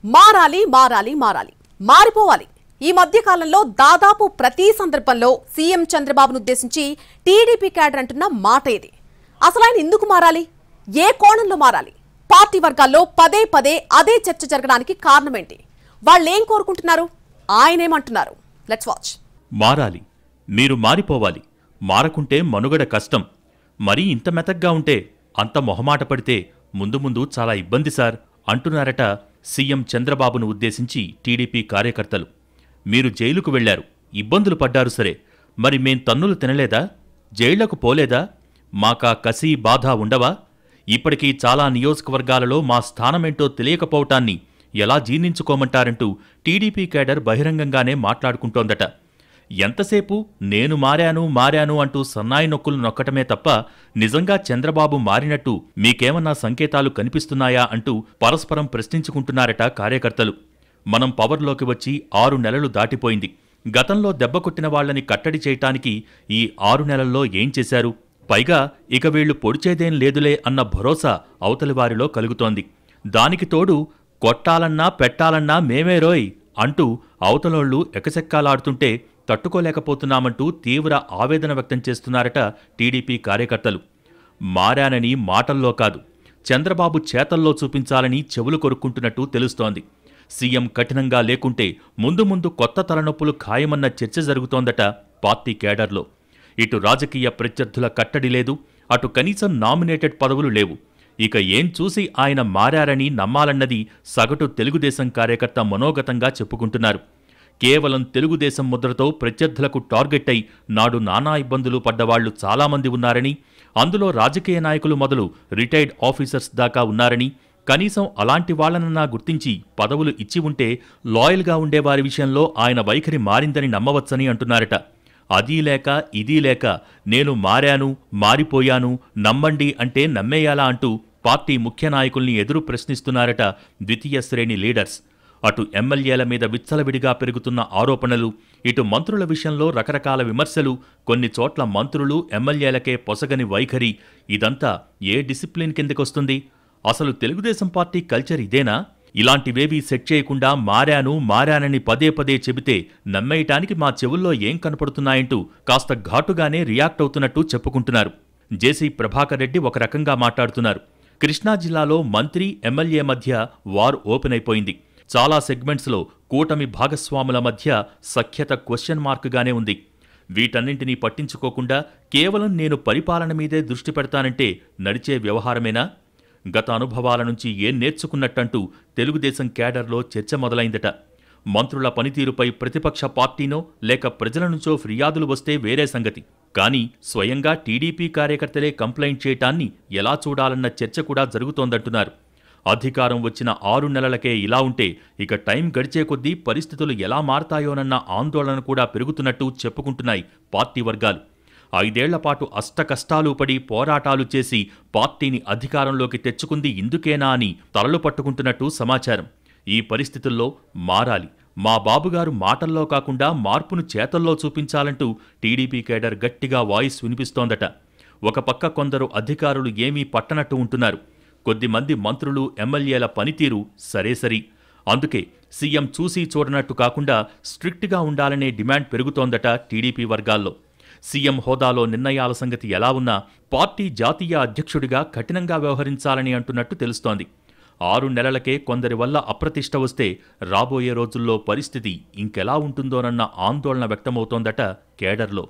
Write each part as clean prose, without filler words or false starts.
మారాలి మారాలి మారాలి మారిపోవాలి. ఈ మధ్య కాలంలో దాదాపు ప్రతి సందర్భంలో సీఎం చంద్రబాబును ఉద్దేశించి టీడీపీ క్యాడర్ అంటున్న మాట ఇది. అసలు ఆయన ఎందుకు మారాలి? ఏ కోణంలో మారాలి? పార్టీ వర్గాల్లో పదే పదే అదే చర్చ జరగడానికి కారణమేంటి? వాళ్ళేం కోరుకుంటున్నారు? ఆయనేమంటున్నారు? Let's watch. మారాలి, మీరు మారిపోవాలి. మారకుంటే మనుగడ కష్టం. మరీ ఇంత మెతగ్గా ఉంటే, అంత మొహమాట పడితే ముందు ముందు చాలా ఇబ్బంది సార్ అంటున్నారట సీఎం చంద్రబాబును ఉద్దేశించి టీడీపీ కార్యకర్తలు. మీరు జైలుకు వెళ్లారు, ఇబ్బందులు పడ్డారు సరే, మరి మేం తన్నులు తినలేదా? జైళ్లకు పోలేదా? మాకా కసి బాధ ఉండవా? ఇప్పటికీ చాలా నియోజకవర్గాలలో మా స్థానమేంటో తెలియకపోవటాన్ని ఎలా జీర్ణించుకోమంటారంటూ టీడీపీ కేడర్ బహిరంగంగానే మాట్లాడుకుంటోందట. ఎంతసేపు నేను మారాను అంటూ సన్నాయి నొక్కులు నొక్కటమే తప్ప నిజంగా చంద్రబాబు మారినట్టు మీకేమన్నా సంకేతాలు కనిపిస్తున్నాయా అంటూ పరస్పరం ప్రశ్నించుకుంటున్నారట కార్యకర్తలు. మనం పవర్లోకి వచ్చి 6 నెలలు దాటిపోయింది. గతంలో దెబ్బకొట్టిన వాళ్లని కట్టడి చేయటానికి ఈ 6 నెలల్లో ఏం చేశారు? పైగా ఇక వీళ్లు పొడిచేదేం లేదులే అన్న భరోసా అవతలివారిలో కలుగుతోంది. దానికి తోడు కొట్టాలన్నా పెట్టాలన్నా మేమే రోయ్ అంటూ అవతలోళ్లు ఎకసెక్కాలాడుతుంటే తట్టుకోలేకపోతున్నామంటూ తీవ్ర ఆవేదన వ్యక్తం చేస్తున్నారట టీడీపీ కార్యకర్తలు. మారానని మాటల్లో కాదు, చంద్రబాబు చేతల్లో చూపించాలని చెవులు కొరుక్కుంటున్నట్టు తెలుస్తోంది. సీఎం కఠినంగా లేకుంటే ముందు ముందు కొత్త తలనొప్పులు ఖాయమన్న చర్చ జరుగుతోందట పార్టీ కేడర్లో. ఇటు రాజకీయ ప్రత్యర్థుల కట్టడి లేదు, అటు కనీసం నామినేటెడ్ పదవులు లేవు. ఇక ఏం చూసి ఆయన మారారని నమ్మాలన్నది సగటు తెలుగుదేశం కార్యకర్త మనోగతంగా చెప్పుకుంటున్నారు. కేవలం తెలుగుదేశం ముద్రతో ప్రత్యర్థులకు టార్గెట్ అయి నాడు నానా ఇబ్బందులు పడ్డవాళ్లు చాలామంది ఉన్నారని, అందులో రాజకీయ నాయకులు మొదలు రిటైర్డ్ ఆఫీసర్స్ దాకా ఉన్నారని, కనీసం అలాంటి వాళ్లనన్నా గుర్తించి పదవులు ఇచ్చి ఉంటే లాయల్గా ఉండేవారి విషయంలో ఆయన వైఖరి మారిందని నమ్మవచ్చని అంటున్నారట. అదీ లేక ఇదీ లేక నేను మారిపోయాను నమ్మండి అంటే నమ్మేయాలా అంటూ పార్టీ ముఖ్య నాయకుల్ని ఎదురు ప్రశ్నిస్తున్నారట ద్వితీయ శ్రేణి లీడర్స్. అటు ఎమ్మెల్యేల మీద విచ్చలవిడిగా పెరుగుతున్న ఆరోపణలు, ఇటు మంత్రుల విషయంలో రకరకాల విమర్శలు, కొన్ని చోట్ల మంత్రులు ఎమ్మెల్యేలకే పొసగని వైఖరి, ఇదంతా ఏ డిసిప్లిన్ కిందకొస్తుంది? అసలు తెలుగుదేశం పార్టీ కల్చర్ ఇదేనా? ఇలాంటివేవీ సెట్ చేయకుండా మారానని పదే పదే చెబితే నమ్మేయటానికి మా చెవుల్లో ఏం కనపడుతున్నాయంటూ కాస్త ఘాటుగానే రియాక్ట్ అవుతున్నట్టు చెప్పుకుంటున్నారు. జేసీ ప్రభాకర్ రెడ్డి ఒక రకంగా మాట్లాడుతున్నారు. కృష్ణా జిల్లాలో మంత్రి ఎమ్మెల్యే మధ్య వార్ ఓపెన్ అయిపోయింది. చాలా సెగ్మెంట్స్లో కూటమి భాగస్వాముల మధ్య సఖ్యత క్వశ్చన్ మార్క్గానే ఉంది. వీటన్నింటినీ పట్టించుకోకుండా కేవలం నేను పరిపాలన మీదే దృష్టి పెడతానంటే నడిచే వ్యవహారమేనా? గత అనుభవాల నుంచి ఏం నేర్చుకున్నట్టంటూ తెలుగుదేశం క్యాడర్లో చర్చ మొదలైందట. మంత్రుల పనితీరుపై ప్రతిపక్ష పార్టీనో లేక ప్రజల నుంచో ఫిర్యాదులు వస్తే వేరే సంగతి, కానీ స్వయంగా టీడీపీ కార్యకర్తలే కంప్లైంట్ చేయటాన్ని ఎలా చూడాలన్న చర్చ కూడా జరుగుతోందంటున్నారు. అధికారం వచ్చిన 6 నెలలకే ఇలా ఉంటే ఇక టైం గడిచే కొద్దీ పరిస్థితులు ఎలా మారతాయోనన్న ఆందోళన కూడా పెరుగుతున్నట్టు చెప్పుకుంటున్నాయి పార్టీ వర్గాలు. 5 ఏళ్లపాటు అష్టకష్టాలు పడి పోరాటాలు చేసి పార్టీని అధికారంలోకి తెచ్చుకుంది ఇందుకేనా అని తలలు పట్టుకుంటున్నట్టు సమాచారం. ఈ పరిస్థితుల్లో మారాలి, మా బాబుగారు మాటల్లో కాకుండా మార్పును చేతల్లో చూపించాలంటూ టీడీపీ కేడర్ గట్టిగా వాయిస్ వినిపిస్తోందట. ఒక పక్క కొందరు అధికారులు ఏమీ పట్టనట్టు ఉంటున్నారు. కొద్దిమంది మంత్రులు ఎమ్మెల్యేల పనితీరు సరేసరి. అందుకే సీఎం చూసి చూడనట్టు కాకుండా స్ట్రిక్ట్గా ఉండాలనే డిమాండ్ పెరుగుతోందట టీడీపీ వర్గాల్లో. సీఎం హోదాలో నిర్ణయాల సంగతి ఎలా ఉన్నా పార్టీ జాతీయ అధ్యక్షుడిగా కఠినంగా వ్యవహరించాలని అంటున్నట్టు తెలుస్తోంది. 6 నెలలకే కొందరి వల్ల అప్రతిష్ట వస్తే రాబోయే రోజుల్లో పరిస్థితి ఇంకెలా ఉంటుందోనన్న ఆందోళన వ్యక్తమవుతోందట కేడర్లో.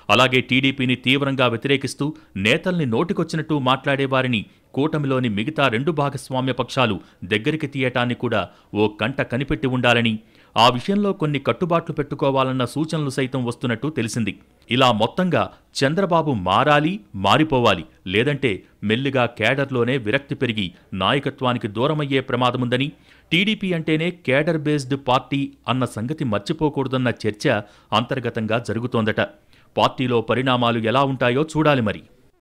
అలాగే టీడీపీని తీవ్రంగా వ్యతిరేకిస్తూ నేతల్ని నోటికొచ్చినట్టు మాట్లాడేవారిని కూటమిలోని మిగతా 2 భాగస్వామ్య పక్షాలు దగ్గరికి తీయటాన్ని కూడా ఓ కంట కనిపెట్టి ఉండాలని, ఆ విషయంలో కొన్ని కట్టుబాట్లు పెట్టుకోవాలన్న సూచనలు సైతం వస్తున్నట్టు తెలిసింది. ఇలా మొత్తంగా చంద్రబాబు మారిపోవాలి, లేదంటే మెల్లిగా కేడర్లోనే విరక్తి పెరిగి నాయకత్వానికి దూరమయ్యే ప్రమాదముందని, టీడీపీ అంటేనే కేడర్ బేస్డ్ పార్టీ అన్న సంగతి మర్చిపోకూడదన్న చర్చ అంతర్గతంగా జరుగుతోందట. పార్టీలో పరిణామాలు ఎలా ఉంటాయో చూడాలి మరి.